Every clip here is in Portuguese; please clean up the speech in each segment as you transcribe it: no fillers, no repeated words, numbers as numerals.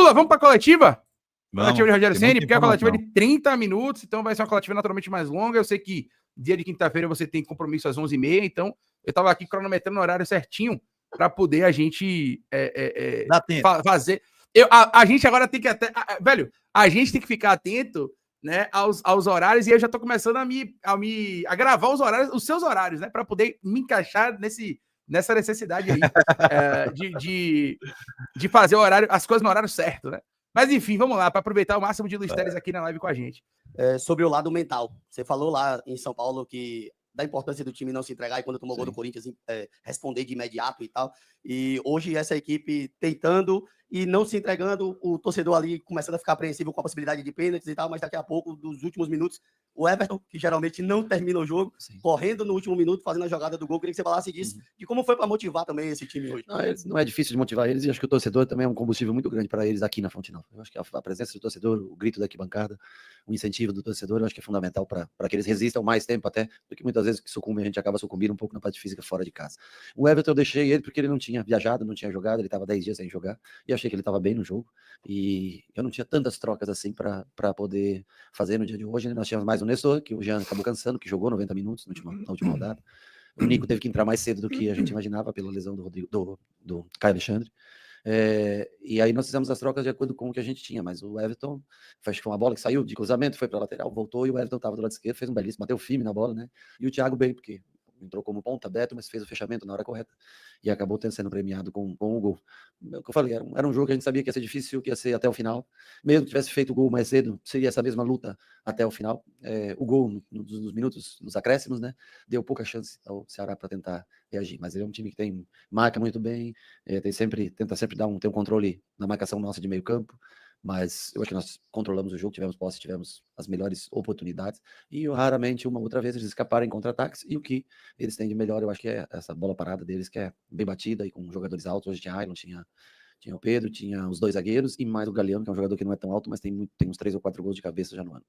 Lula, vamos para a coletiva? Coletiva de Rogério Ceni, porque a coletiva é de 30 minutos, então vai ser uma coletiva naturalmente mais longa. Eu sei que dia de quinta-feira você tem compromisso às 11h30, então eu estava aqui cronometrando o horário certinho para poder a gente fazer. A gente agora tem que até... velho, a gente tem que ficar atento, né, aos horários, e eu já estou começando a gravar os horários, os seus horários, né, para poder me encaixar nessa necessidade aí de fazer o horário, as coisas no horário certo, né? Mas enfim, vamos lá, para aproveitar o máximo de Luiz Teres aqui na live com a gente. Sobre o lado mental, você falou lá em São Paulo que da importância do time não se entregar, e quando tomou gol do Corinthians, responder de imediato e tal. E hoje essa equipe tentando e não se entregando, o torcedor ali começando a ficar apreensivo com a possibilidade de pênaltis e tal, mas daqui a pouco, dos últimos minutos, o Everton, que geralmente não termina o jogo, correndo no último minuto, fazendo a jogada do gol. Queria que você falasse disso, de como foi para motivar também esse time hoje. Não é difícil de motivar eles, e acho que o torcedor também é um combustível muito grande para eles aqui na Fonte Nova. Eu acho que a presença do torcedor, o grito da arquibancada, o incentivo do torcedor, eu acho que é fundamental para que eles resistam mais tempo até, porque muitas vezes que sucumbe, a gente acaba sucumbindo um pouco na parte física fora de casa. O Everton eu deixei ele porque ele não tinha viajado, não tinha jogado, ele estava 10 dias sem jogar, e achei que ele estava bem no jogo, e eu não tinha tantas trocas assim para poder fazer no dia de hoje. Nós tínhamos mais o Nestor, que o Jean acabou cansando, que jogou 90 minutos na última rodada. O Nico teve que entrar mais cedo do que a gente imaginava pela lesão do Caio Alexandre. E aí nós fizemos as trocas de acordo com o que a gente tinha, mas o Everton, acho que foi uma bola que saiu de cruzamento, foi para a lateral, voltou, e o Everton estava do lado esquerdo, fez um belíssimo, bateu firme na bola, né? E o Thiago bem, porque entrou como ponta aberto, mas fez o fechamento na hora correta e acabou sendo premiado com o gol. É o que eu falei, era um jogo que a gente sabia que ia ser difícil, que ia ser até o final. Mesmo que tivesse feito o gol mais cedo, seria essa mesma luta até o final. O gol nos minutos, nos acréscimos, né, deu pouca chance ao Ceará para tentar reagir, mas ele é um time que marca muito bem, tenta sempre ter um controle na marcação nossa de meio campo. Mas eu acho que nós controlamos o jogo, tivemos posse, tivemos as melhores oportunidades, e raramente, uma outra vez, eles escaparam em contra-ataques, e o que eles têm de melhor, eu acho que é essa bola parada deles, que é bem batida, e com jogadores altos. Hoje tinha Ailon, tinha o Pedro, tinha os dois zagueiros, e mais o Galeano, que é um jogador que não é tão alto, mas tem uns 3 ou 4 gols de cabeça já no ano.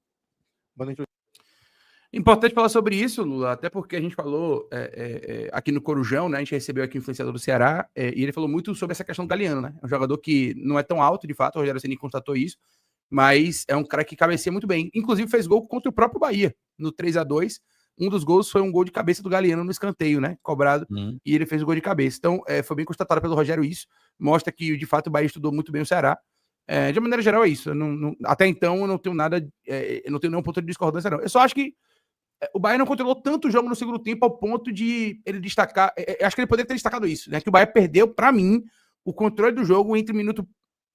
Importante falar sobre isso, Lula, até porque a gente falou aqui no Corujão, né? A gente recebeu aqui o influenciador do Ceará, e ele falou muito sobre essa questão do Galeano, né? É um jogador que não é tão alto, de fato, o Rogério Ceni constatou isso, mas é um cara que cabeceia muito bem. Inclusive fez gol contra o próprio Bahia, no 3-2. Um dos gols foi um gol de cabeça do Galeano no escanteio, né? Cobrado, e ele fez o gol de cabeça. Então, foi bem constatado pelo Rogério isso, mostra que, de fato, o Bahia estudou muito bem o Ceará. De maneira geral, é isso. Até então, eu não tenho nada, eu não tenho nenhum ponto de discordância, não. Eu só acho que o Bahia não controlou tanto o jogo no segundo tempo ao ponto de ele destacar. Acho que ele poderia ter destacado isso, né? Que o Bahia perdeu, para mim, o controle do jogo entre o minuto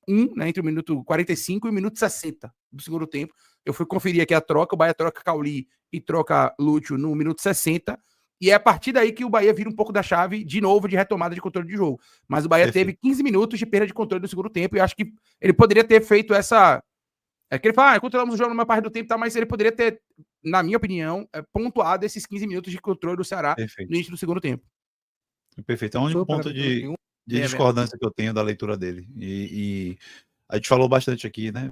1, né? Entre o minuto 45 e o minuto 60 do segundo tempo. Eu fui conferir aqui a troca. O Bahia troca Cauli e troca Lúcio no minuto 60. E é a partir daí que o Bahia vira um pouco da chave, de novo, de retomada de controle de jogo. Mas o Bahia teve 15 minutos de perda de controle no segundo tempo. E acho que ele poderia ter feito essa. Que ele fala, controlamos o jogo numa parte do tempo, tá, mas ele poderia ter, na minha opinião, pontuado esses 15 minutos de controle do Ceará no início do segundo tempo. Perfeito. É o único ponto de discordância que eu tenho da leitura dele. E a gente falou bastante aqui, né?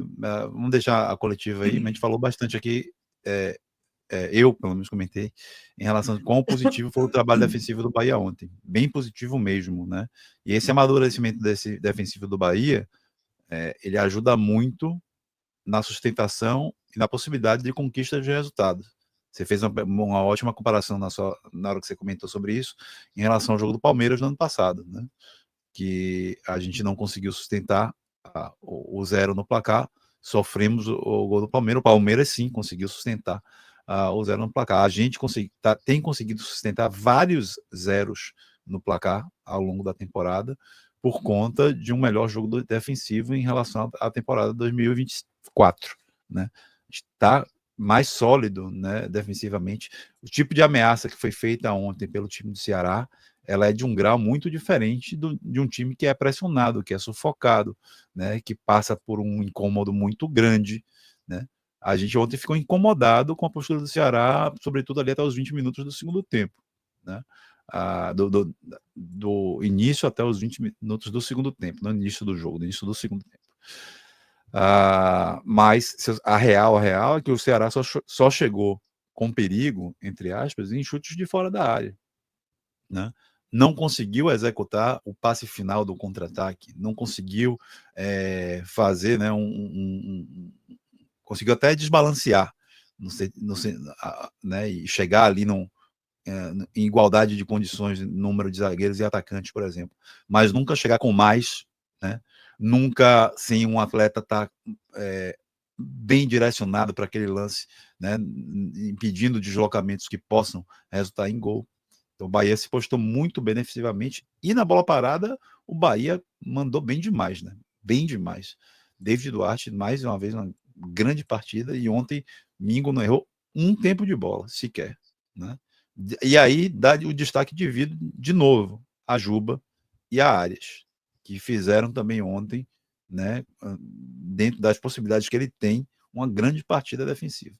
Vamos deixar a coletiva aí, mas a gente falou bastante aqui, eu, pelo menos, comentei, em relação a quão positivo foi o trabalho defensivo do Bahia ontem. Bem positivo mesmo, né? E esse amadurecimento desse defensivo do Bahia, ele ajuda muito na sustentação e na possibilidade de conquista de resultados. Você fez uma ótima comparação na hora que você comentou sobre isso, em relação ao jogo do Palmeiras no ano passado, né? Que a gente não conseguiu sustentar o 0 no placar, sofremos o gol do Palmeiras. O Palmeiras sim conseguiu sustentar o 0 no placar. A gente tem conseguido sustentar vários zeros no placar ao longo da temporada, por conta de um melhor jogo defensivo em relação à temporada 2024, né? Está mais sólido, né, defensivamente. O tipo de ameaça que foi feita ontem pelo time do Ceará, ela é de um grau muito diferente de um time que é pressionado, que é sufocado, né, que passa por um incômodo muito grande, né? A gente ontem ficou incomodado com a postura do Ceará, sobretudo ali até os 20 minutos do segundo tempo, né? Do início até os 20 minutos do segundo tempo, no início do jogo, no início do segundo tempo. Mas a real é que o Ceará só chegou com perigo, entre aspas, em chutes de fora da área, né? não conseguiu executar o passe final do contra-ataque, não conseguiu fazer, né, conseguiu até desbalancear, né, e chegar ali em igualdade de condições, número de zagueiros e atacantes, por exemplo, mas nunca chegar com mais, né, nunca sem um atleta estar bem direcionado para aquele lance, né, impedindo deslocamentos que possam resultar em gol. Então o Bahia se postou muito beneficiosamente e na bola parada o Bahia mandou bem demais, né? Bem demais. David Duarte, mais uma vez, uma grande partida, e ontem Mingo não errou um tempo de bola sequer, né? E aí dá o destaque devido de novo a Juba e a Arias, que fizeram também ontem, né, dentro das possibilidades que ele tem, uma grande partida defensiva.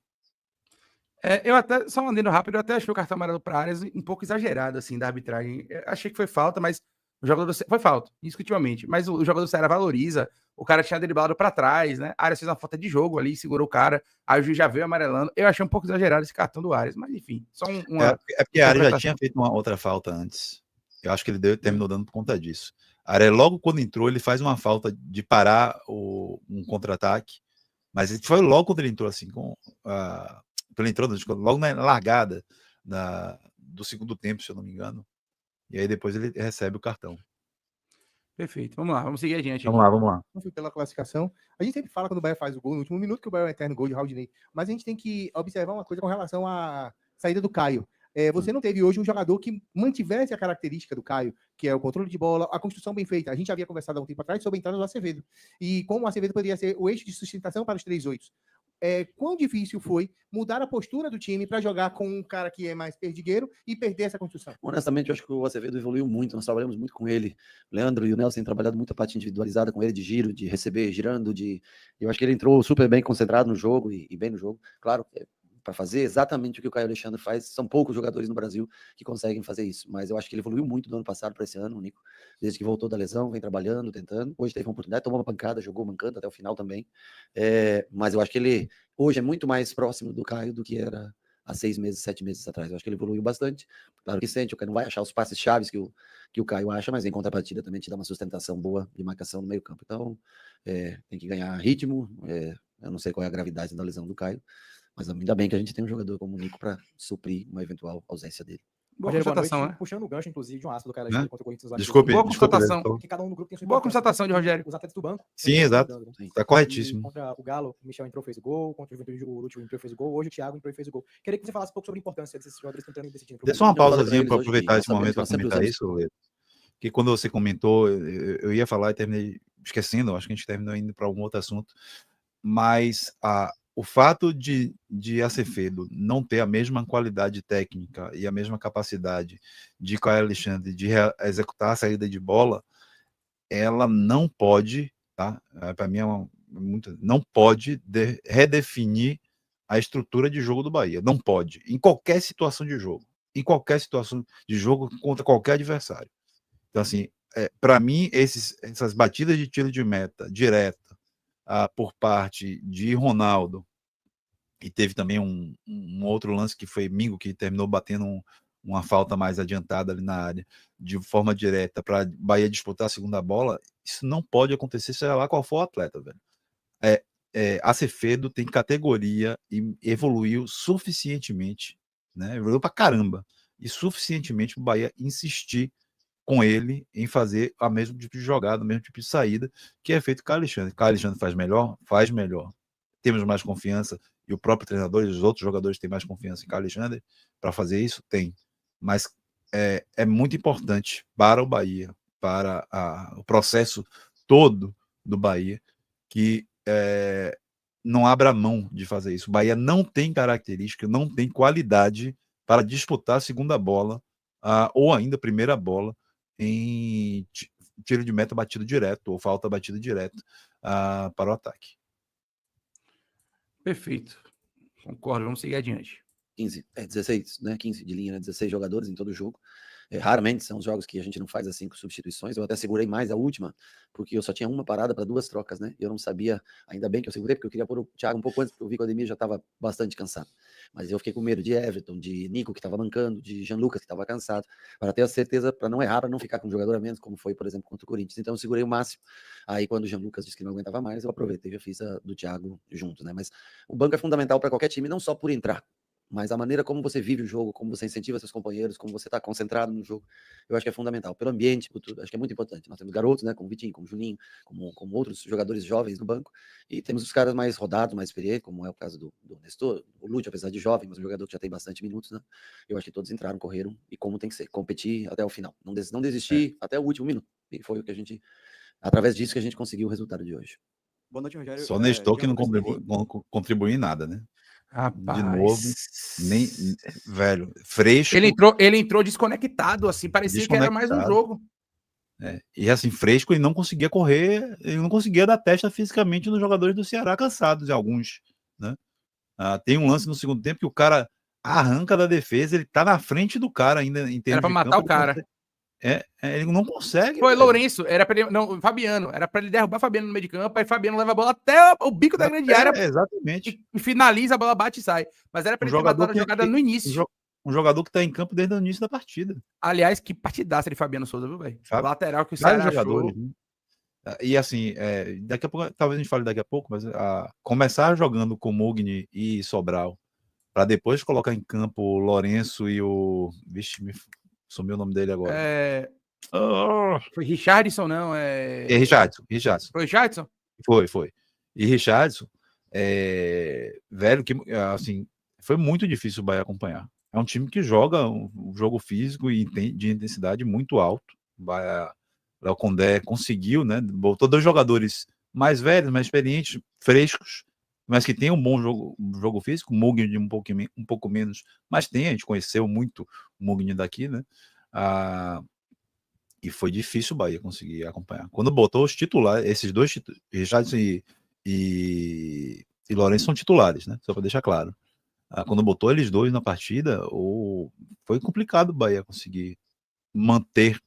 Eu até, só um adendo rápido, eu até achei o cartão amarelo para Arias um pouco exagerado, assim, da arbitragem. Eu achei que foi falta, mas o jogador foi falta, indiscutivelmente. Mas o jogador do Ceará valoriza, o cara tinha driblado para trás, né? Arias fez uma falta de jogo ali, segurou o cara, aí o juiz já veio amarelando. Eu achei um pouco exagerado esse cartão do Arias, mas enfim, só uma. Porque a Arias já tinha feito uma outra falta antes. Eu acho que ele terminou dando por conta disso. A Arias, logo quando entrou, ele faz uma falta de parar um contra-ataque, mas ele foi logo quando ele entrou, assim, ele entrou logo na largada do segundo tempo, se eu não me engano. E aí depois ele recebe o cartão. Perfeito. Vamos lá, vamos seguir adiante. Vamos lá. Não fui pela classificação. A gente sempre fala quando o Bahia faz o gol no último minuto que o Bahia é um eterno gol de Raul. Mas a gente tem que observar uma coisa com relação à saída do Caio. Você não teve hoje um jogador que mantivesse a característica do Caio, que é o controle de bola, a construção bem feita. A gente havia conversado há um tempo atrás sobre a entrada do Acevedo. E como o Acevedo poderia ser o eixo de sustentação para os 3-8. Quão difícil foi mudar a postura do time para jogar com um cara que é mais perdigueiro e perder essa construção? Honestamente, eu acho que o Acevedo evoluiu muito, nós trabalhamos muito com ele. O Leandro e o Nelson têm trabalhado muito a parte individualizada com ele, de giro, de receber, girando, eu acho que ele entrou super bem concentrado no jogo e bem no jogo. Claro, para fazer exatamente o que o Caio Alexandre faz, são poucos jogadores no Brasil que conseguem fazer isso, mas eu acho que ele evoluiu muito do ano passado para esse ano, o Nico, desde que voltou da lesão, vem trabalhando, tentando. Hoje teve uma oportunidade, tomou uma pancada, jogou mancando até o final também, mas eu acho que ele hoje é muito mais próximo do Caio do que era há 6 meses, 7 meses atrás. Eu acho que ele evoluiu bastante. Claro que sente, o Caio não vai achar os passes chaves que o Caio acha, mas em contrapartida também te dá uma sustentação boa de marcação no meio campo. Então, tem que ganhar ritmo. Eu não sei qual é a gravidade da lesão do Caio, mas ainda bem que a gente tem um jogador como o Nico para suprir uma eventual ausência dele. Boa constatação, né? Puxando o gancho, inclusive, de um aço do cara contra o Corinthians. Desculpe. Boa constatação. Que cada um no grupo tem sua boa constatação de Rogério. Os atletas do banco. Sim, exato. Está corretíssimo. Contra o Galo, o Michel entrou e fez o gol. Contra o Juventude, o Lúcio entrou e fez o gol. Hoje o Thiago entrou e fez o gol. Queria que você falasse um pouco sobre a importância desses jogadores tentando e decidindo. Deixa uma pausazinha para aproveitar esse momento para comentar isso, Leandro. Que quando você comentou, eu ia falar e terminei esquecendo, acho que a gente terminou indo para algum outro assunto, mas o fato de Acevedo não ter a mesma qualidade técnica e a mesma capacidade de Caio Alexandre de executar a saída de bola, ela não pode, tá? Para mim não pode redefinir a estrutura de jogo do Bahia. Não pode. Em qualquer situação de jogo. Em qualquer situação de jogo contra qualquer adversário. Então, assim, para mim, essas batidas de tiro de meta direta por parte de Ronaldo, e teve também um outro lance que foi Mingo, que terminou batendo uma falta mais adiantada ali na área, de forma direta, para Bahia disputar a segunda bola, isso não pode acontecer, seja lá qual for o atleta, velho. Acevedo tem categoria e evoluiu suficientemente, né? Evoluiu pra caramba, e suficientemente para o Bahia insistir com ele em fazer o mesmo tipo de jogada, o mesmo tipo de saída que é feito com o Alexandre. O Alexandre faz melhor? Faz melhor. Temos mais confiança, e o próprio treinador e os outros jogadores têm mais confiança em Alexandre para fazer isso? Tem. Mas é muito importante para o Bahia, para o processo todo do Bahia, que não abra mão de fazer isso. O Bahia não tem característica, não tem qualidade para disputar a segunda bola, ou ainda a primeira bola, em tiro de meta batido direto, ou falta batida direto para o ataque. Perfeito. Concordo, vamos seguir adiante. 16, né? 15 de linha, né? 16 jogadores em todo o jogo. Raramente são os jogos que a gente não faz as 5 substituições. Eu até segurei mais a última, porque eu só tinha uma parada para 2 trocas, né? Eu não sabia, ainda bem que eu segurei, porque eu queria pôr o Thiago um pouco antes, porque eu vi que o Ademir já estava bastante cansado. Mas eu fiquei com medo de Everton, de Nico, que estava mancando, de Jean Lucas, que estava cansado, para ter a certeza, para não errar, para não ficar com um jogador a menos, como foi, por exemplo, contra o Corinthians. Então eu segurei o máximo. Aí quando o Jean Lucas disse que não aguentava mais, eu aproveitei e já fiz a do Thiago junto, né? Mas o banco é fundamental para qualquer time, não só por entrar, mas a maneira como você vive o jogo, como você incentiva seus companheiros, como você está concentrado no jogo, eu acho que é fundamental. Pelo ambiente, por tudo, acho que é muito importante. Nós temos garotos, né, como o Vitinho, como o Juninho, como outros jogadores jovens no banco, e temos os caras mais rodados, mais experientes, como é o caso do Nestor, o Lúcio, apesar de jovem, mas um jogador que já tem bastante minutos, né? Eu acho que todos entraram, correram, e como tem que ser, competir até o final. Não desistir até o último minuto. E foi o que a gente, através disso, que a gente conseguiu o resultado de hoje. Boa noite, Rogério. Só Nestor que não contribuiu em nada, né? Rapaz. De novo, nem velho, fresco. Ele entrou desconectado, assim, parecia que era mais um jogo. E assim, fresco, ele não conseguia correr, ele não conseguia dar testa fisicamente nos jogadores do Ceará, cansados, alguns, né? Tem um lance no segundo tempo que o cara arranca da defesa, ele tá na frente do cara ainda em termos era pra de matar campo, o cara. Ele não consegue. Foi Lourenço, era pra ele, não, Fabiano, era pra ele derrubar Fabiano no meio de campo, aí Fabiano leva a bola até o bico da grande área. Exatamente. E finaliza, a bola bate e sai. Mas era pra ele ter matado a jogada no início. Um jogador que tá em campo desde o início da partida. Aliás, que partidaça de Fabiano Souza, viu, velho? Lateral que o Ceará jogadores. E assim, daqui a pouco, talvez a gente fale daqui a pouco, mas começar jogando com Mugni e Sobral, para depois colocar em campo o Lourenço e o... Vixe, me sumiu o nome dele agora. Foi Richardson, não? Richardson. Foi Richardson? Foi. E Richardson, velho, que assim, foi muito difícil o Bahia acompanhar. É um time que joga um jogo físico e de intensidade muito alto. O Bahia, Léo Condé conseguiu, né? Botou 2 jogadores mais velhos, mais experientes, frescos, mas que tem um bom jogo físico. O Mugni um pouco menos, mas tem, a gente conheceu muito o Mugni daqui, né? E foi difícil o Bahia conseguir acompanhar. Quando botou os titulares, esses 2 Richardson e Lourenço são titulares, né? Só para deixar claro. Quando botou eles 2 na partida, foi complicado o Bahia conseguir manter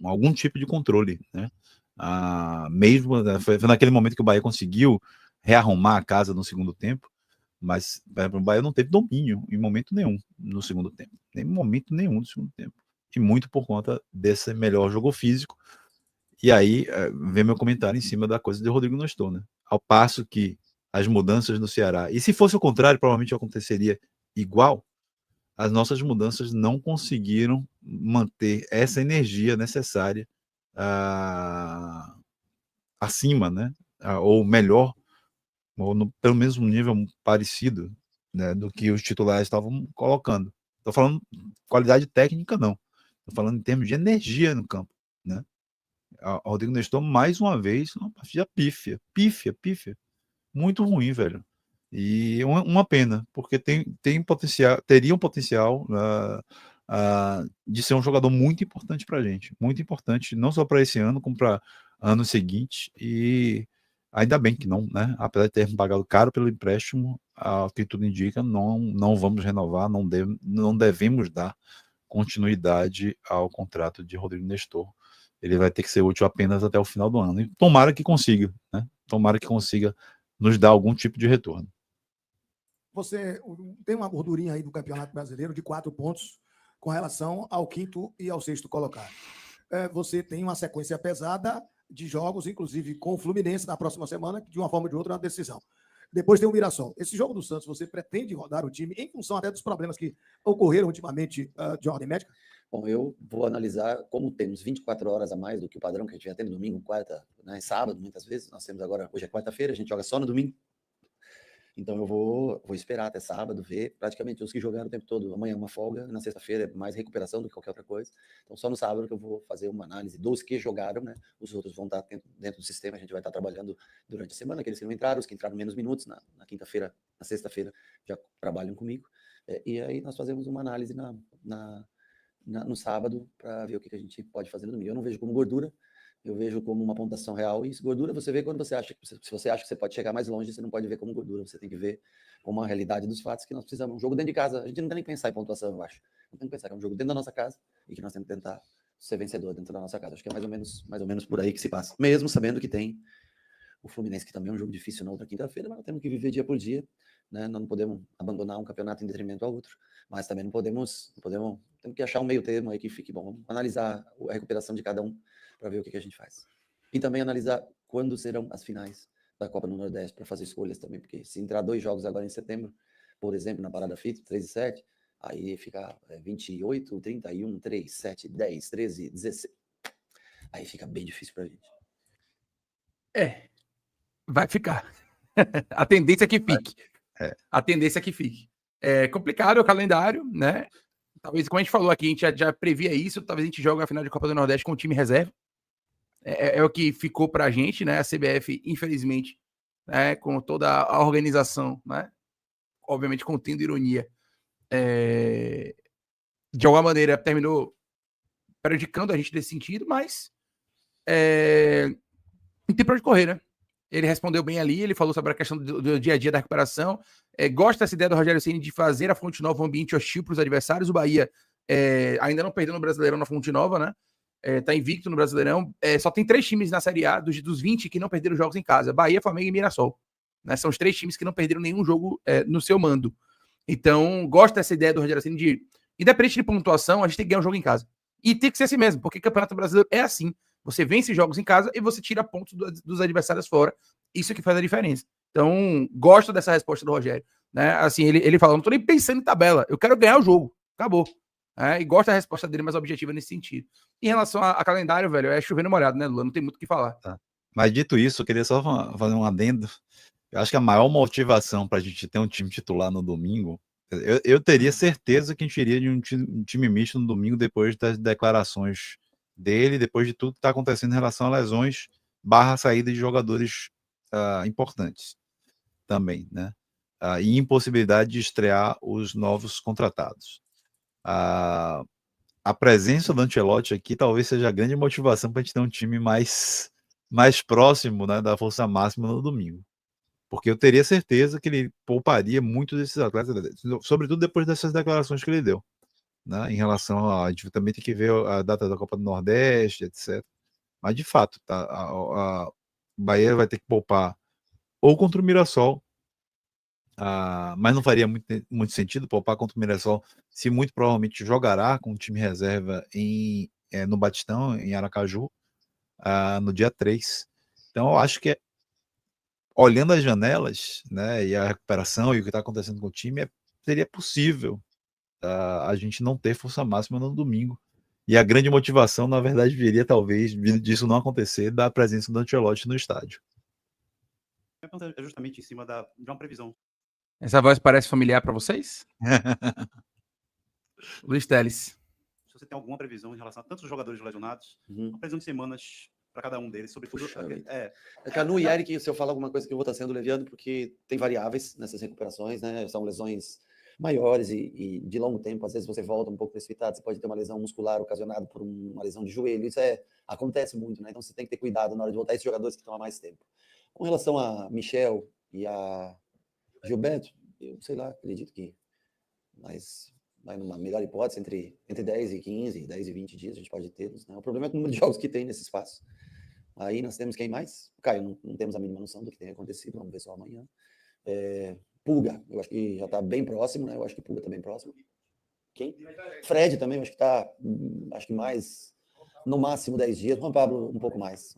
algum tipo de controle, né? Mesmo foi naquele momento que o Bahia conseguiu rearrumar a casa no segundo tempo, mas o Bahia não teve domínio em momento nenhum no segundo tempo, nem momento nenhum no segundo tempo, e muito por conta desse melhor jogo físico. E aí vem meu comentário em cima da coisa de Rodrigo Nestor, né? Ao passo que as mudanças no Ceará, e se fosse o contrário, provavelmente aconteceria igual, as nossas mudanças não conseguiram manter essa energia necessária acima, né? Ou melhor, ou pelo menos um nível parecido, né, do que os titulares estavam colocando. Estou falando qualidade técnica, não. Estou falando em termos de energia no campo, né? O Rodrigo Nestor, mais uma vez, uma partida pífia. Muito ruim, velho. E uma pena, porque teria um potencial de ser um jogador muito importante para a gente. Muito importante, não só para esse ano, como para ano seguinte. E ainda bem que não, né? Apesar de termos pagado caro pelo empréstimo, o que tudo indica, não vamos renovar, não devemos dar continuidade ao contrato de Rodrigo Nestor. Ele vai ter que ser útil apenas até o final do ano. E tomara que consiga, né? Tomara que consiga nos dar algum tipo de retorno. Você tem uma gordurinha aí do Campeonato Brasileiro de 4 pontos com relação ao 5º e ao 6º colocado. Você tem uma sequência pesada de jogos, inclusive com o Fluminense na próxima semana, que de uma forma ou de outra é uma decisão. Depois tem o Mirassol. Esse jogo do Santos, você pretende rodar o time em função até dos problemas que ocorreram ultimamente de ordem médica? Bom, eu vou analisar como temos 24 horas a mais do que o padrão que a gente já tem no domingo, quarta, né, sábado, muitas vezes. Nós temos agora, hoje é quarta-feira, a gente joga só no domingo. Então eu vou esperar até sábado, ver praticamente os que jogaram o tempo todo. Amanhã é uma folga, na sexta-feira é mais recuperação do que qualquer outra coisa. Então só no sábado que eu vou fazer uma análise dos que jogaram, né? Os outros vão estar dentro do sistema, a gente vai estar trabalhando durante a semana, aqueles que não entraram, os que entraram menos minutos, na quinta-feira, na sexta-feira já trabalham comigo. E aí nós fazemos uma análise no sábado para ver o que a gente pode fazer no domingo. Eu não vejo como gordura, Eu vejo como uma pontuação real. E gordura você vê quando você acha que se você acha que você pode chegar mais longe, você não pode ver como gordura. Você tem que ver como a realidade dos fatos que nós precisamos. Um jogo dentro de casa, a gente não tem nem que pensar em pontuação, eu acho. Não tem que pensar, é um jogo dentro da nossa casa e que nós temos que tentar ser vencedor dentro da nossa casa. Acho que é mais ou menos por aí que se passa. Mesmo sabendo que tem o Fluminense, que também é um jogo difícil na outra quinta-feira, mas nós temos que viver dia por dia, né? Nós não podemos abandonar um campeonato em detrimento ao outro, mas também temos que achar um meio termo aí que fique bom. Vamos analisar a recuperação de cada um para ver o que a gente faz. E também analisar quando serão as finais da Copa do Nordeste para fazer escolhas também, porque se entrar 2 jogos agora em setembro, por exemplo, na Parada FIT, 3 e 7, aí fica 28, 31, 3, 7, 10, 13, 16. Aí fica bem difícil pra gente. Vai ficar. A tendência é que fique. A tendência é que fique. É complicado o calendário, né? Talvez, como a gente falou aqui, a gente já previa isso, talvez a gente jogue a final de Copa do Nordeste com o time reserva. É o que ficou pra gente, né? A CBF, infelizmente, né, com toda a organização, né? Obviamente contendo ironia, de alguma maneira terminou prejudicando a gente nesse sentido, mas não tem pra onde correr, né? Ele respondeu bem ali, ele falou sobre a questão do dia a dia da recuperação, gosta dessa ideia do Rogério Ceni de fazer a Fonte Nova um ambiente hostil para os adversários. O Bahia ainda não perdeu no Brasileirão na Fonte Nova, né? Tá invicto no Brasileirão. Só tem 3 times na Série A dos 20 que não perderam jogos em casa: Bahia, Flamengo e Mirassol. Né? São os 3 times que não perderam nenhum jogo no seu mando. Então, gosta dessa ideia do Rogério Ceni de, independente de pontuação, a gente tem que ganhar um jogo em casa. E tem que ser assim mesmo, porque o Campeonato Brasileiro é assim. Você vence jogos em casa e você tira pontos dos adversários fora. Isso que faz a diferença. Então, gosto dessa resposta do Rogério. Né? Assim, ele fala, não tô nem pensando em tabela, eu quero ganhar o jogo. Acabou. E gosto da resposta dele mais objetiva nesse sentido. Em relação a calendário, velho, é chovendo molhado, né, Lula? Não tem muito o que falar. Tá. Mas dito isso, eu queria só fazer um adendo. Eu acho que a maior motivação para a gente ter um time titular no domingo, eu teria certeza que a gente iria de um time misto no domingo depois das declarações dele, depois de tudo que está acontecendo em relação a lesões / saída de jogadores importantes também, né? E impossibilidade de estrear os novos contratados. A presença do Ancelotti aqui talvez seja a grande motivação para a gente ter um time mais próximo, né, da força máxima no domingo. Porque eu teria certeza que ele pouparia muitos desses atletas, sobretudo depois dessas declarações que ele deu. Né, em relação a gente também tem que ver a data da Copa do Nordeste, etc. Mas, de fato, tá, a Bahia vai ter que poupar ou contra o Mirassol, mas não faria muito sentido poupar contra o Mirassol, se muito provavelmente jogará com o time reserva no Batistão, em Aracaju, no dia 3. Então, eu acho que olhando as janelas, né, e a recuperação e o que está acontecendo com o time, seria possível a gente não ter força máxima no domingo. E a grande motivação, na verdade, viria talvez disso não acontecer, da presença do Ancelotti no estádio. É justamente em cima de uma previsão. Essa voz parece familiar para vocês? Luiz Teles. Se você tem alguma previsão em relação a tantos jogadores lesionados, uma previsão de semanas para cada um deles, sobretudo... Canu e Eric, se eu falar alguma coisa que eu vou estar sendo leviano, porque tem variáveis nessas recuperações, né? São lesões maiores e de longo tempo. Às vezes você volta um pouco precipitado, você pode ter uma lesão muscular ocasionada por uma lesão de joelho. Isso acontece muito, né? Então você tem que ter cuidado na hora de voltar esses jogadores que estão há mais tempo. Com relação a Michel e a Gilberto, eu sei lá, acredito que vai numa melhor hipótese entre 10 e 15, 10 e 20 dias a gente pode tê-los, né? O problema é o número de jogos que tem nesse espaço. Aí nós temos quem mais? Caio, não temos a mínima noção do que tem acontecido, vamos ver só amanhã. Pulga, eu acho que já está bem próximo, né? Eu acho que Pulga está bem próximo. Quem? Fred também, eu acho que está, mais, no máximo 10 dias. Juan Pablo um pouco mais,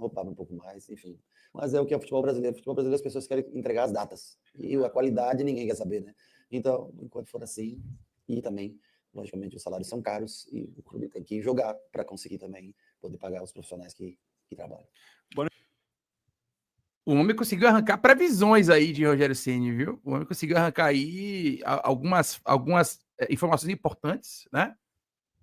enfim. Mas é o que é o futebol brasileiro. O futebol brasileiro, as pessoas querem entregar as datas. E a qualidade ninguém quer saber, né? Então, enquanto for assim, e também, logicamente, os salários são caros e o clube tem que jogar para conseguir também poder pagar os profissionais que trabalham. O homem conseguiu arrancar previsões aí de Rogério Ceni, viu? O homem conseguiu arrancar aí algumas informações importantes, né?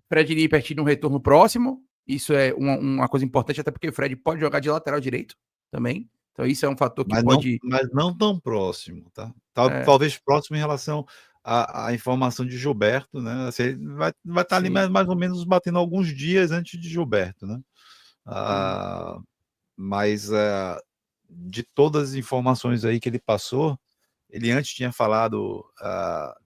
Fred Lippert no retorno próximo. Isso é uma coisa importante, até porque o Fred pode jogar de lateral direito também. Então isso é um fator que pode... Mas não tão próximo, tá? Talvez próximo em relação à informação de Gilberto, né? Assim, vai estar ali mais ou menos batendo alguns dias antes de Gilberto, né? mas de todas as informações aí que ele passou, ele antes tinha falado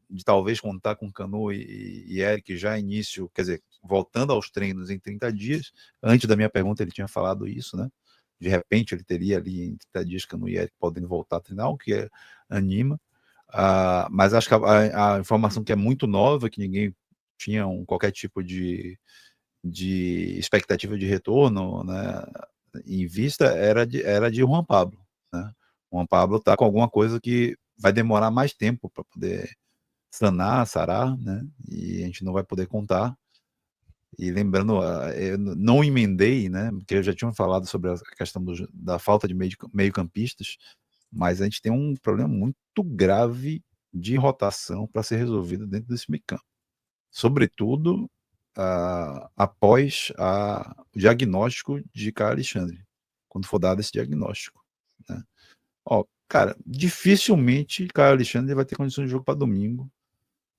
de talvez contar com Canu e Eric já início, quer dizer, voltando aos treinos em 30 dias. Antes da minha pergunta ele tinha falado isso, né? De repente ele teria ali em 30 dias Canu e Eric podendo voltar a treinar, o que anima. Mas acho que a informação que é muito nova, que ninguém tinha qualquer tipo de expectativa de retorno, né, em vista, era de Juan Pablo, né? Juan Pablo está com alguma coisa que vai demorar mais tempo para poder sarar, né? E a gente não vai poder contar. E lembrando, eu não emendei, né? Porque eu já tinha falado sobre a questão da falta de meio-campistas, mas a gente tem um problema muito grave de rotação para ser resolvido dentro desse meio-campo. Sobretudo após o diagnóstico de Caio Alexandre, quando for dado esse diagnóstico, né? Cara, dificilmente Caio Alexandre vai ter condições de jogo para domingo.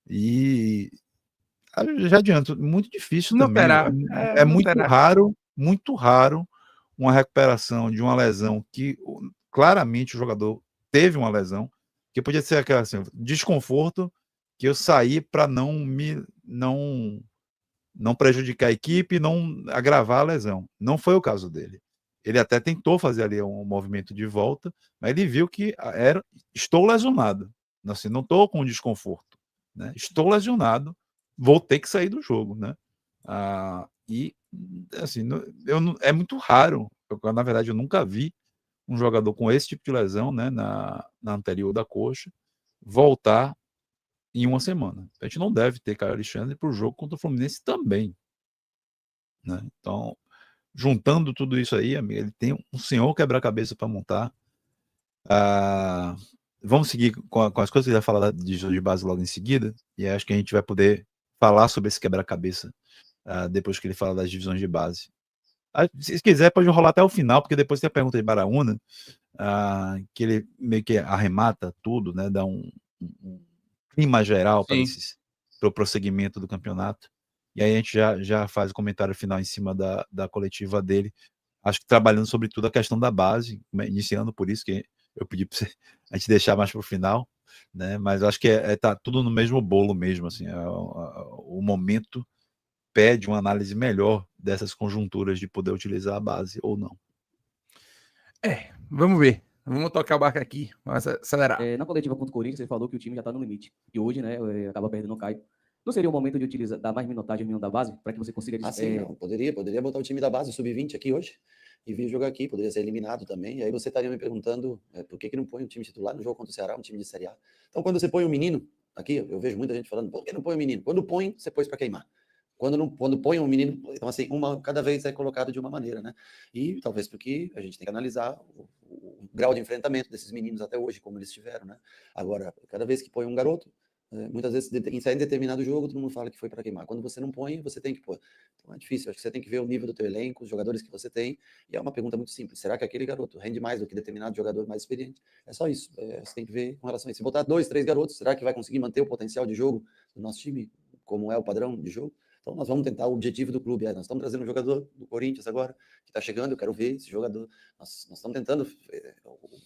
E já adianto, muito difícil Não também. terá. É Não muito terá. muito raro uma recuperação de uma lesão que claramente o jogador teve uma lesão, que podia ser aquela assim, desconforto que eu saí para não prejudicar a equipe e não agravar a lesão. Não foi o caso dele. Ele até tentou fazer ali um movimento de volta, mas ele viu que estou lesionado. Assim, não estou com desconforto, né? Estou lesionado, vou ter que sair do jogo, né? E assim, é muito raro. Na verdade, eu nunca vi um jogador com esse tipo de lesão, né, na anterior da coxa, voltar em uma semana. A gente não deve ter Caio Alexandre para o jogo contra o Fluminense também, né? Então, juntando tudo isso aí, amigo, ele tem um senhor quebra-cabeça para montar. Vamos seguir com as coisas que ele vai falar de base logo em seguida, e acho que a gente vai poder falar sobre esse quebra-cabeça depois que ele fala das divisões de base. Se quiser, pode rolar até o final, porque depois tem a pergunta de Baraúna, que ele meio que arremata tudo, né? Dá um clima geral para o prosseguimento do campeonato. E aí a gente já faz o comentário final em cima da coletiva dele. Acho que trabalhando sobretudo a questão da base, iniciando por isso que eu pedi para a gente deixar mais para o final, né? Mas acho que tá tudo no mesmo bolo mesmo, assim. O momento pede uma análise melhor dessas conjunturas de poder utilizar a base ou não. Vamos ver. Vamos tocar o barco aqui. Vamos acelerar. Na coletiva contra o Corinthians, você falou que o time já está no limite. E hoje, né, acaba perdendo o Caio. Não seria o momento de dar mais minutagem ao menino da base, para que você consiga... sim, não. Poderia botar o time da base, sub-20 aqui hoje, e vir jogar aqui, poderia ser eliminado também. E aí você estaria me perguntando por que não põe o time titular no jogo contra o Ceará, um time de Série A. Então, quando você põe um menino, aqui eu vejo muita gente falando, por que não põe o menino? Quando põe, você pôs para queimar. Quando põe um menino, então assim, cada vez é colocado de uma maneira, né? E talvez porque a gente tem que analisar o grau de enfrentamento desses meninos até hoje, como eles tiveram, né? Agora, cada vez que põe um garoto, muitas vezes em determinado jogo todo mundo fala que foi para queimar. Quando você não põe, você tem que pôr. Então é difícil, acho que você tem que ver o nível do teu elenco, os jogadores que você tem, e é uma pergunta muito simples, será que aquele garoto rende mais do que determinado jogador mais experiente? É só isso, você tem que ver com relação a isso. Se botar 2, 3 garotos, será que vai conseguir manter o potencial de jogo do nosso time, como é o padrão de jogo? Então, nós vamos tentar o objetivo do clube. Nós estamos trazendo um jogador do Corinthians agora, que está chegando, eu quero ver esse jogador. Nós estamos tentando,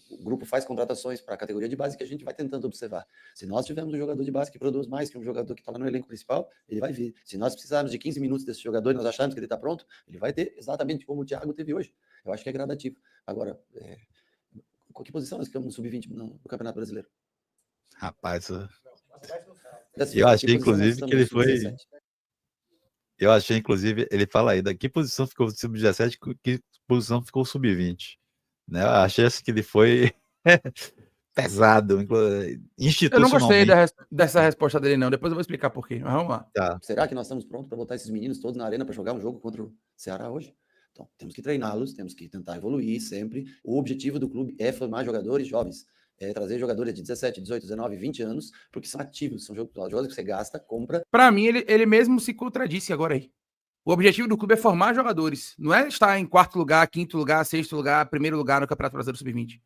o grupo faz contratações para a categoria de base que a gente vai tentando observar. Se nós tivermos um jogador de base que produz mais que um jogador que está lá no elenco principal, ele vai vir. Se nós precisarmos de 15 minutos desse jogador e nós acharmos que ele está pronto, ele vai ter exatamente como o Thiago teve hoje. Eu acho que é gradativo. Agora, qual que posição nós ficamos no sub-20 no Campeonato Brasileiro? Rapaz, eu achei, inclusive, que ele foi... 17? Eu achei, inclusive, ele fala aí, da que posição ficou o sub-17, que posição ficou o sub-20. Né? Eu achei assim que ele foi pesado, institucionalmente. Eu não gostei dessa resposta dele, não. Depois eu vou explicar por quê. Mas vamos lá. Tá. Será que nós estamos prontos para botar esses meninos todos na arena para jogar um jogo contra o Ceará hoje? Então, temos que treiná-los, temos que tentar evoluir sempre. O objetivo do clube é formar jogadores jovens. Trazer jogadores de 17, 18, 19, 20 anos, porque são ativos, são jogadores que você gasta, compra. Para mim, ele mesmo se contradisse agora aí. O objetivo do clube é formar jogadores, não é estar em 4º lugar, 5º lugar, 6º lugar, 1º lugar no Campeonato Brasileiro Sub-20.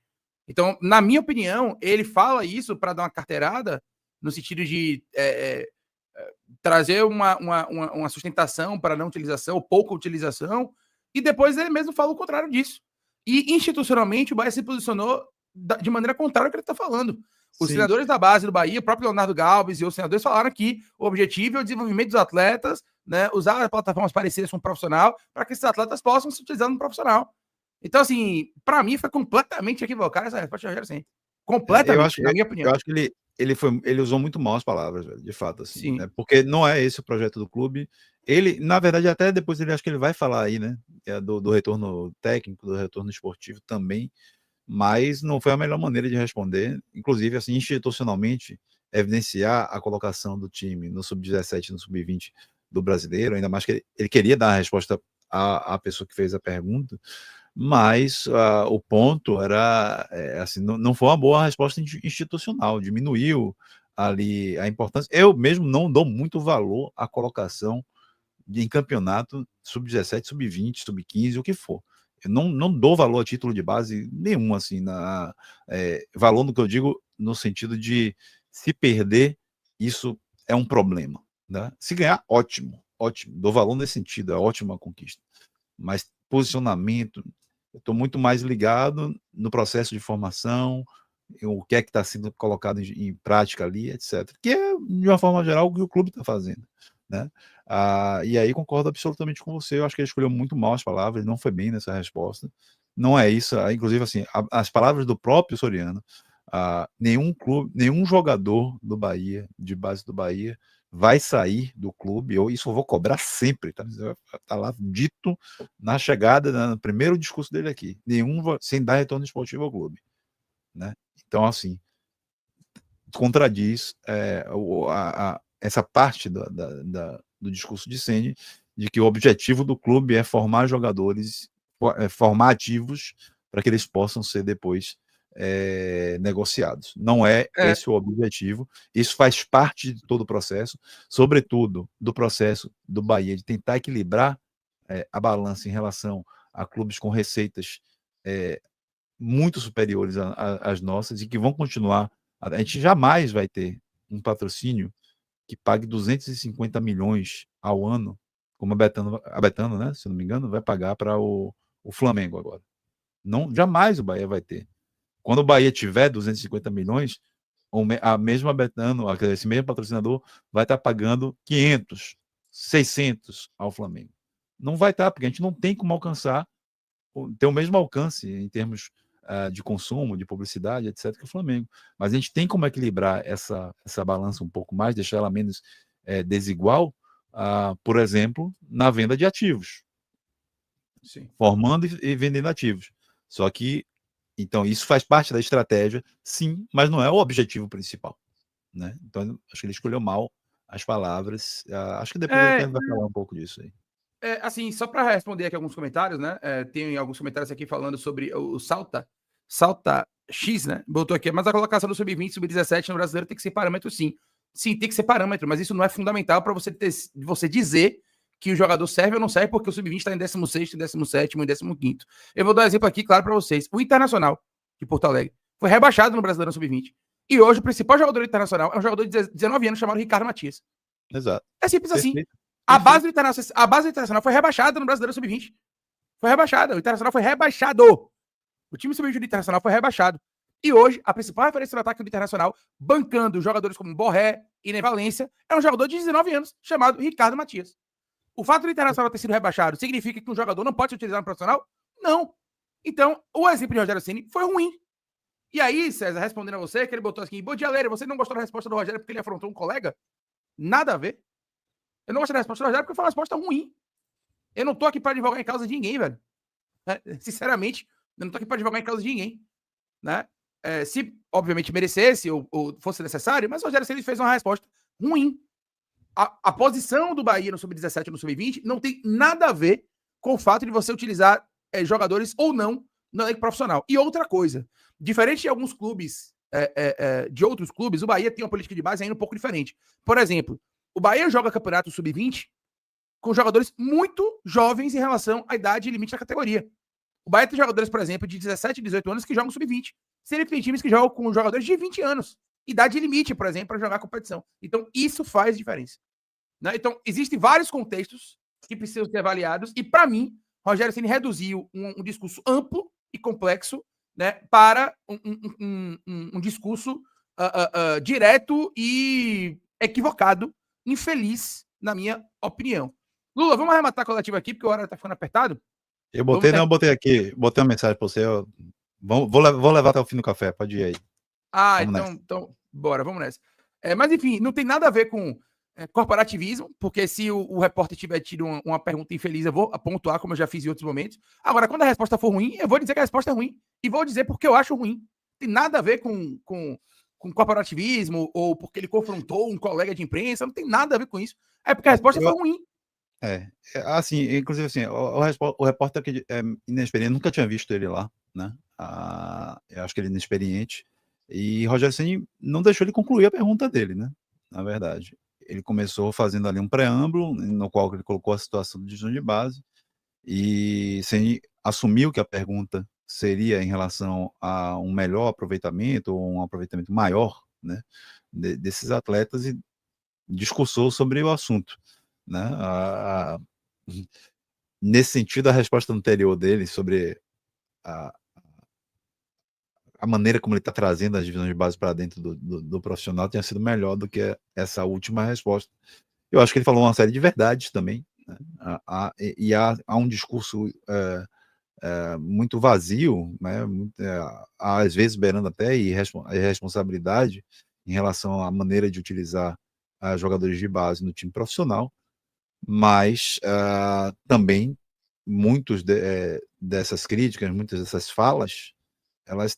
Então, na minha opinião, ele fala isso para dar uma carteirada, no sentido de trazer uma sustentação para não utilização, ou pouca utilização, e depois ele mesmo fala o contrário disso. E institucionalmente o Bahia se posicionou de maneira contrária ao que ele está falando. Os Sim. treinadores da base do Bahia, o próprio Leonardo Galves e os treinadores falaram que o objetivo é o desenvolvimento dos atletas, né, usar plataformas parecidas com o profissional para que esses atletas possam se utilizar no profissional. Então, assim, para mim foi completamente equivocada essa resposta do Rogério Ceni. Completamente, na minha opinião. Eu acho que ele usou muito mal as palavras, velho, de fato, assim, Sim. né? Porque não é esse o projeto do clube. Ele, na verdade, até depois acho que ele vai falar aí, né, do retorno técnico, do retorno esportivo também, mas não foi a melhor maneira de responder, inclusive, assim, institucionalmente, evidenciar a colocação do time no sub-17 e no sub-20 do brasileiro, ainda mais que ele queria dar a resposta à pessoa que fez a pergunta, mas o ponto era, assim, não foi uma boa resposta institucional, diminuiu ali a importância. Eu mesmo não dou muito valor à colocação em campeonato sub-17, sub-20, sub-15, o que for. Eu não dou valor a título de base nenhum, assim, valor no que eu digo no sentido de se perder, isso é um problema, né? Se ganhar, ótimo, dou valor nesse sentido, é ótima conquista. Mas posicionamento, eu estou muito mais ligado no processo de formação, o que é que está sendo colocado em prática ali, etc. Que é, de uma forma geral, o que o clube está fazendo, né? E aí concordo absolutamente com você, eu acho que ele escolheu muito mal as palavras, ele não foi bem nessa resposta, não é isso, inclusive assim, as palavras do próprio Soriano, nenhum jogador do Bahia, de base do Bahia, vai sair do clube, isso eu vou cobrar sempre, tá lá dito na chegada, no primeiro discurso dele aqui, sem dar retorno esportivo ao clube, né? Então, assim, contradiz essa parte do discurso de Ceni, de que o objetivo do clube é formar jogadores, formar ativos para que eles possam ser depois negociados. Não é esse o objetivo. Isso faz parte de todo o processo, sobretudo do processo do Bahia de tentar equilibrar a balança em relação a clubes com receitas muito superiores às nossas e que vão continuar. A gente jamais vai ter um patrocínio que pague 250 milhões ao ano, como a Betano, né, se não me engano, vai pagar para o Flamengo agora. Jamais o Bahia vai ter. Quando o Bahia tiver 250 milhões, a mesma Betano, esse mesmo patrocinador, vai estar pagando 500, 600 ao Flamengo. Não vai estar, porque a gente não tem como alcançar, ter o mesmo alcance em termos de consumo, de publicidade, etc., que o Flamengo. Mas a gente tem como equilibrar essa balança um pouco mais, deixar ela menos desigual, por exemplo, na venda de ativos. Sim. Formando e vendendo ativos. Só que, então, isso faz parte da estratégia, sim, mas não é o objetivo principal, né? Então, acho que ele escolheu mal as palavras. Acho que depois ele vai falar um pouco disso aí. Assim, só para responder aqui alguns comentários, né? Tem alguns comentários aqui falando sobre o Salta X, né? Botou aqui, mas a colocação do sub-20, sub-17 no brasileiro tem que ser parâmetro, sim. Sim, tem que ser parâmetro, mas isso não é fundamental para você dizer que o jogador serve ou não serve, porque o sub-20 está em 16º, em 17º, em 15º. Eu vou dar um exemplo aqui, claro, para vocês. O Internacional de Porto Alegre foi rebaixado no Brasileirão sub-20. E hoje o principal jogador do Internacional é um jogador de 19 anos chamado Ricardo Matias. Exato. É simples assim. A base do Internacional foi rebaixada no Brasileiro Sub-20. Foi rebaixada. O Internacional foi rebaixado. O time sub-20 do Internacional foi rebaixado. E hoje, a principal referência do ataque do Internacional, bancando jogadores como Borré e Ney Valência, é um jogador de 19 anos, chamado Ricardo Matias. O fato do Internacional ter sido rebaixado significa que um jogador não pode ser utilizado no profissional? Não. Então, o exemplo de Rogério Ceni foi ruim. E aí, César, respondendo a você, que ele botou assim, bom dia, Leira, você não gostou da resposta do Rogério porque ele afrontou um colega? Nada a ver. Eu não gosto da resposta do Rogério porque foi uma resposta ruim. Eu não tô aqui para advogar em causa de ninguém, velho. Sinceramente, eu não tô aqui para advogar em causa de ninguém. Né? Se, obviamente, merecesse ou fosse necessário, mas o Rogério Ceni fez uma resposta ruim. A posição do Bahia no Sub-17 e no Sub-20 não tem nada a ver com o fato de você utilizar jogadores ou não no elenco profissional. E outra coisa, diferente de alguns clubes, de outros clubes, o Bahia tem uma política de base ainda um pouco diferente. Por exemplo, o Bahia joga campeonato sub-20 com jogadores muito jovens em relação à idade limite da categoria. O Bahia tem jogadores, por exemplo, de 17, 18 anos que jogam sub-20. Sendo que tem times que jogam com jogadores de 20 anos. Idade limite, por exemplo, para jogar competição. Então, isso faz diferença. Né? Então, existem vários contextos que precisam ser avaliados. E, para mim, Rogério Ceni reduziu um discurso amplo e complexo, né, para um discurso direto e equivocado, infeliz, na minha opinião. Lula, vamos arrematar a coletiva aqui, porque o horário tá ficando apertado. Eu botei uma mensagem para você. Vou levar até o fim do café, pode ir aí. Então, bora, vamos nessa. Mas, enfim, não tem nada a ver com corporativismo, porque se o repórter tiver tido uma pergunta infeliz, eu vou pontuar, como eu já fiz em outros momentos. Agora, quando a resposta for ruim, eu vou dizer que a resposta é ruim. E vou dizer porque eu acho ruim. Não tem nada a ver com corporativismo, ou porque ele confrontou um colega de imprensa, não tem nada a ver com isso. É porque a resposta foi ruim. Assim, inclusive assim, o repórter que é inexperiente, nunca tinha visto ele lá, né? Eu acho que ele é inexperiente. E Rogério Ceni não deixou ele concluir a pergunta dele, né? Na verdade, ele começou fazendo ali um preâmbulo, no qual ele colocou a situação de divisão de base, e Ceni assumiu que a pergunta seria em relação a um melhor aproveitamento, ou um aproveitamento maior, né, desses atletas, e discursou sobre o assunto, né? Nesse sentido, a resposta anterior dele sobre a maneira como ele está trazendo as divisões de base para dentro do profissional tinha sido melhor do que essa última resposta. Eu acho que ele falou uma série de verdades também, né? Há um discurso muito vazio, né? Às vezes beirando até irresponsabilidade em relação à maneira de utilizar jogadores de base no time profissional, mas também muitas dessas críticas, muitas dessas falas, elas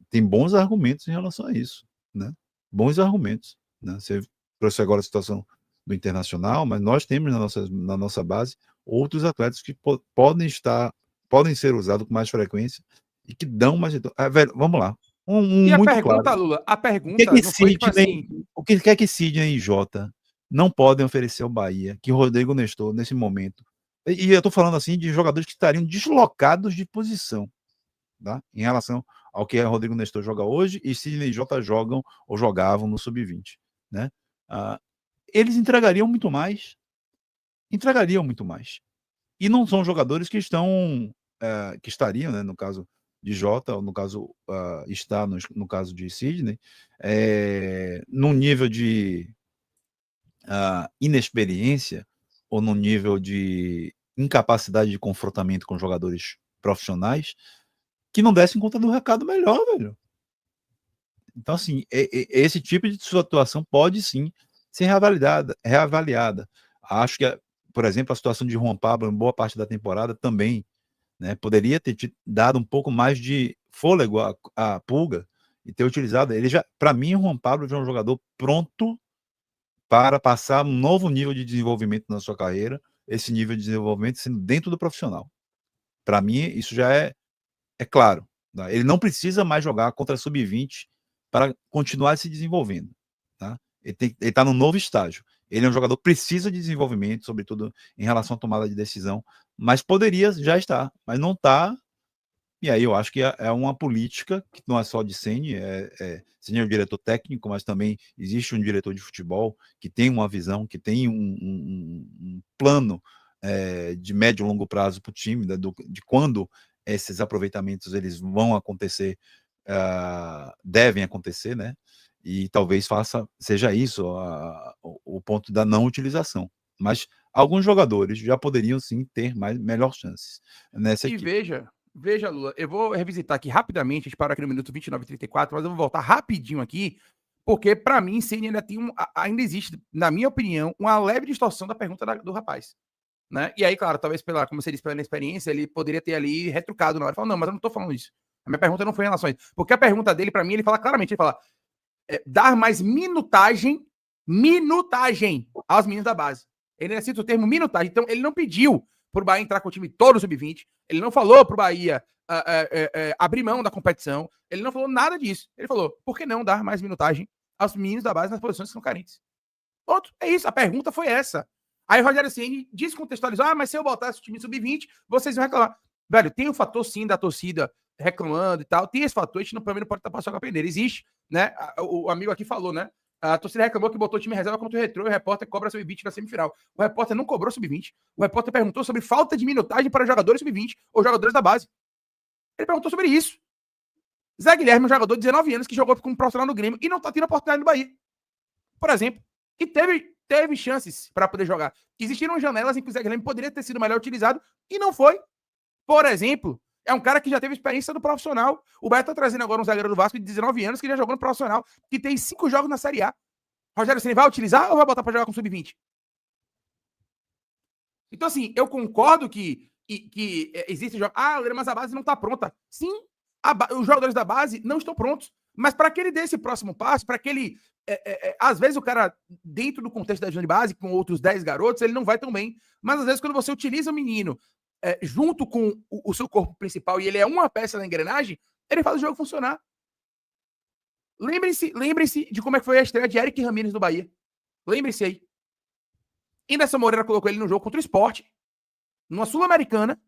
têm bons argumentos em relação a isso, né? Bons argumentos, né? Você trouxe agora a situação do Internacional, mas nós temos na nossa base outros atletas que podem ser usados com mais frequência e que dão mais... velho, vamos lá. E a muito pergunta, claro. Lula, a pergunta não foi tipo assim... O que quer que Sidney e Jota não podem oferecer ao Bahia, que Rodrigo Nestor, nesse momento... E eu estou falando assim de jogadores que estariam deslocados de posição, tá? Em relação ao que Rodrigo Nestor joga hoje e Sidney e Jota jogam ou jogavam no Sub-20, né? Eles entregariam muito mais. E não são jogadores que estariam, né, no caso de Jota, ou no caso está no caso de Sidney, num nível de inexperiência ou num nível de incapacidade de confrontamento com jogadores profissionais que não dessem conta do recado melhor, velho. Então, assim, esse tipo de situação pode sim ser reavaliada. Acho que, por exemplo, a situação de Juan Pablo em boa parte da temporada também, né, poderia ter dado um pouco mais de fôlego à Pulga e ter utilizado. Ele já, para mim, o Juan Pablo já é um jogador pronto para passar um novo nível de desenvolvimento na sua carreira, esse nível de desenvolvimento sendo dentro do profissional. Para mim, isso já é claro. Tá? Ele não precisa mais jogar contra a Sub-20 para continuar se desenvolvendo. Tá? Ele está num novo estágio. Ele é um jogador que precisa de desenvolvimento, sobretudo em relação à tomada de decisão, mas poderia já estar, mas não está. E aí eu acho que é uma política que não é só de Ceni, Ceni é o diretor técnico, mas também existe um diretor de futebol que tem uma visão, que tem um plano de médio e longo prazo para o time, de quando esses aproveitamentos eles vão acontecer, devem acontecer, né? E talvez seja isso o ponto da não utilização. Mas alguns jogadores já poderiam sim ter melhor chances nessa equipe. Veja, Lula, eu vou revisitar aqui rapidamente, a gente parou aqui no minuto 29:34, mas eu vou voltar rapidinho aqui, porque para mim, Ceni ainda existe, na minha opinião, uma leve distorção da pergunta do rapaz. Né? E aí, claro, talvez como você disse, pela inexperiência, ele poderia ter ali retrucado na hora. Ele falou, não, mas eu não tô falando isso. A minha pergunta não foi em relação a isso. Porque a pergunta dele, para mim, ele fala claramente, ele fala, dar mais minutagem aos meninos da base. Ele ainda cita o termo minutagem. Então, ele não pediu pro Bahia entrar com o time todo sub-20. Ele não falou pro Bahia abrir mão da competição. Ele não falou nada disso. Ele falou, por que não dar mais minutagem aos meninos da base nas posições que são carentes? Ponto. É isso. A pergunta foi essa. Aí o Rogério Ceni descontextualizou, mas se eu botasse o time sub-20, vocês vão reclamar. Velho, tem o fator sim da torcida reclamando e tal, tem esse fator, a gente não pode tapar só com a peneira. Existe, né? O amigo aqui falou, né? A torcida reclamou que botou o time reserva contra o Retrô e o repórter cobra sub-20 na semifinal. O repórter não cobrou sub-20. O repórter perguntou sobre falta de minutagem para jogadores sub-20 ou jogadores da base. Ele perguntou sobre isso. Zé Guilherme, um jogador de 19 anos que jogou como profissional no Grêmio e não tá tendo oportunidade no Bahia. Por exemplo. E teve chances para poder jogar. Existiram janelas em que o Zé Guilherme poderia ter sido melhor utilizado e não foi. Por exemplo, é um cara que já teve experiência no profissional. O Bahia tá trazendo agora um zagueiro do Vasco de 19 anos que já jogou no profissional, que tem 5 jogos na Série A. Rogério Ceni vai utilizar ou vai botar para jogar com sub-20? Então, assim, eu concordo que existe jogo. Mas a base não tá pronta. Sim, os jogadores da base não estão prontos. Mas para que ele dê esse próximo passo, para que ele... às vezes o cara, dentro do contexto da divisão de base, com outros 10 garotos, ele não vai tão bem. Mas às vezes quando você utiliza o menino junto com o seu corpo principal e ele é uma peça da engrenagem, ele faz o jogo funcionar. Lembre-se de como é que foi a estreia de Eric Ramírez no Bahia. Lembre-se aí. Anderson Moreira colocou ele no jogo contra o Sport, numa Sul-Americana,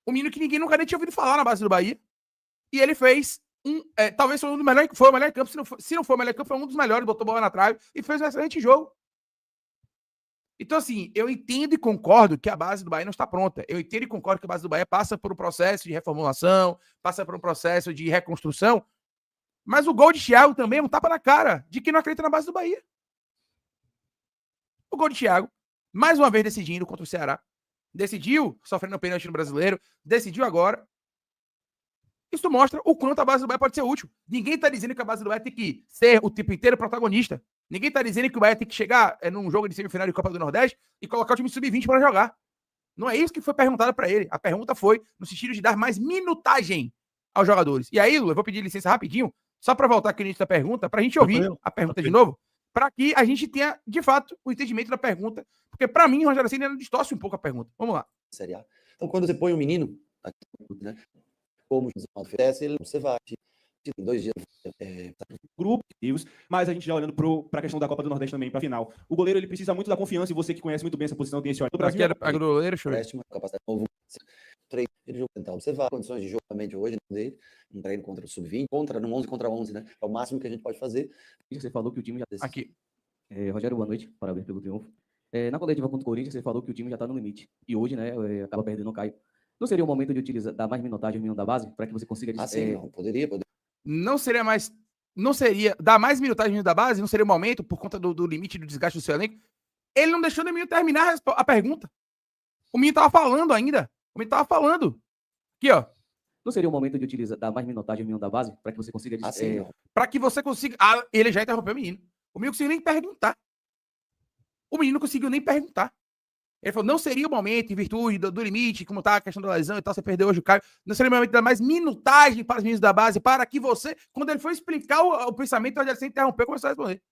um menino que ninguém nunca nem tinha ouvido falar na base do Bahia, e ele fez talvez foi um dos melhores, foi o melhor campo, se não foi o melhor campo, foi um dos melhores, botou bola na trave e fez um excelente jogo. Então, assim, eu entendo e concordo que a base do Bahia não está pronta. Eu entendo e concordo que a base do Bahia passa por um processo de reformulação, passa por um processo de reconstrução, mas o gol de Thiago também é um tapa na cara de quem não acredita na base do Bahia. O gol de Thiago, mais uma vez decidindo contra o Ceará, decidiu, sofrendo um pênalti no Brasileiro, decidiu agora. Isso mostra o quanto a base do Bahia pode ser útil. Ninguém está dizendo que a base do Bahia tem que ser o tempo inteiro protagonista. Ninguém está dizendo que o Bahia tem que chegar num jogo de semifinal de Copa do Nordeste e colocar o time sub-20 para jogar. Não é isso que foi perguntado para ele. A pergunta foi no sentido de dar mais minutagem aos jogadores. E aí, Lu, eu vou pedir licença rapidinho, só para voltar aqui no início da pergunta, para a gente ouvir a pergunta de novo, para que a gente tenha, de fato, o entendimento da pergunta. Porque, para mim, o Rogério Ceni ainda distorce um pouco a pergunta. Vamos lá. Série A. Então, quando você põe um menino, né, como o oferece, você vai em 2 dias. Grupo, mas a gente já olhando para a questão da Copa do Nordeste também, para a final. O goleiro ele precisa muito da confiança e você que conhece muito bem essa posição tem esse olho. Do Brasil, a goleiro, show. Capacidade novo. Ele joga tentar observar condições de jogo hoje dele, um treino contra o sub-20, no 11 contra 11, né? É o máximo que a gente pode fazer. Você falou que o time já aqui. Rogério, boa noite. Parabéns pelo triunfo. Na coletiva contra o Corinthians, você falou que o time já está no limite. E hoje, né, acaba perdendo o Caio. Não seria o momento de dar mais minutagem ao menino da base para que você consiga... sim, não. Poderia. Não seria dar mais minutagem da base, não seria o momento por conta do limite do desgaste do seu elenco. Ele não deixou o menino terminar a pergunta. O menino tava falando ainda. O menino tava falando. Aqui, ó. Não seria o momento de dar mais minutagem ao menino da base para que você consiga... Para que você consiga... ele já interrompeu o menino. O menino não conseguiu nem perguntar. O menino não conseguiu nem perguntar. Ele falou, não seria o momento, em virtude do limite, como tá a questão da lesão e tal, você perdeu hoje o Caio, não seria o momento de dar mais minutagem para os meninos da base, para que você, quando ele foi explicar o pensamento, o Rogério Ceni interrompeu e começou a responder.